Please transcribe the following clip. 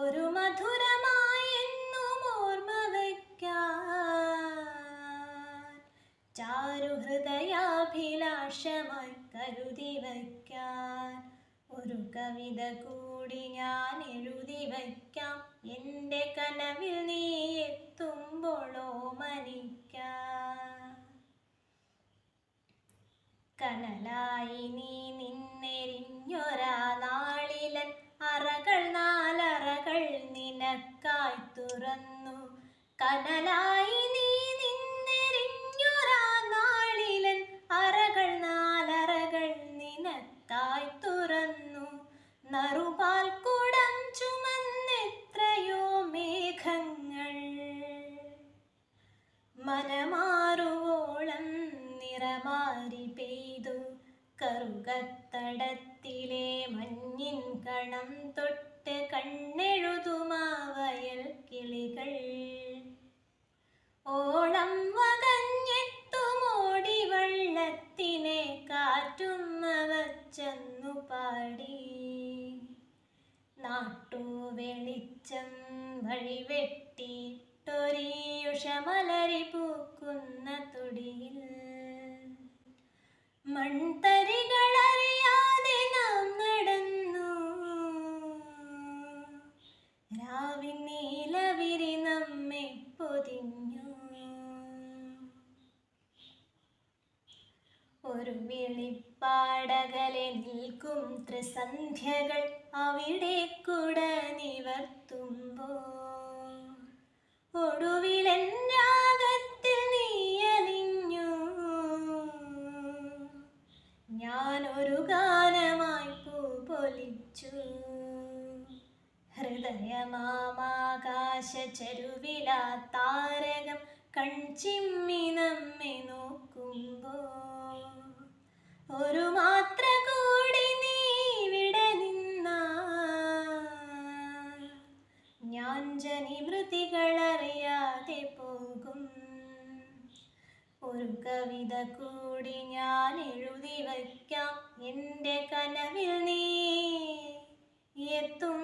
ഒരു മധുരമായി എന്നും ഓർമ്മ വയ്ക്കാൻ, ചാരുഹൃദയാഭിലാഷമായി കരുതി വയ്ക്കാൻ ഒരു കവിത കൂടി ഞാൻ എഴുതി വയ്ക്കാം. എൻ്റെ കനവിൽ നീ എത്തുമ്പോഴോ മനിക്കാം. കനലായി നീ നിന്നെരിഞ്ഞൊരാ നാളിലൻ അറകൾ നാലറകൾ നിനക്കായി തുറന്നു. കനലായി നീ നിന്നെരിഞ്ഞൊരാ നാളിലൻ അറകൾ നാലറകൾ നിനക്കായി തുറന്നു. നറുപാൽ കുടം ചുമന്നെത്രയോ മേഘങ്ങൾ മനമാറുവോളം നിറമാരി പെയ്തു. കറുകത്തടത്തിലെ മഞ്ഞിൻ കണം തൊട്ട് കണ്ണെഴുതുമാ വയൽ കിളികൾ. ഓളം വകഞ്ഞെത്തുമോടി വള്ളത്തിനെ കാറ്റുമ്മ വച്ചെന്നു പാടി. നാട്ടുവെളിച്ചം വഴിവെട്ടിട്ടൊരീയുഷമലരി പൂക്കുന്ന തൊടിയിൽ മൺതരികളറിയാതെ നാം നടന്നു. രാവിൻ നീലവിരി നമ്മെ പൊതിഞ്ഞു. ഒരു വിളിപ്പാടകലെ നിൽക്കും ത്രിസന്ധ്യകൾ അവിടെ കുട നിവർത്തുമ്പോൾ ഒടുവിലെൻ രാഗത്തിൽ നീയലിഞ്ഞു. ഞാനൊരു ഗാനമായി പൂപൊലിച്ചു. ഹൃദയമാകാശ ചരുവിലാ താരകം കൺചിമ്മി നമ്മെ നോക്കുമ്പോൾ ഒരു മാത്ര കൂടി നീ ഇവിടെ നിന്നാൽ ഞാൻ ജനിമൃതികളറിയാതെ പോകും. ഒരു കവിത കൂടി ഞാൻ എഴുതി വയ്ക്കാം. എൻ്റെ കനവിൽ നീ എത്തും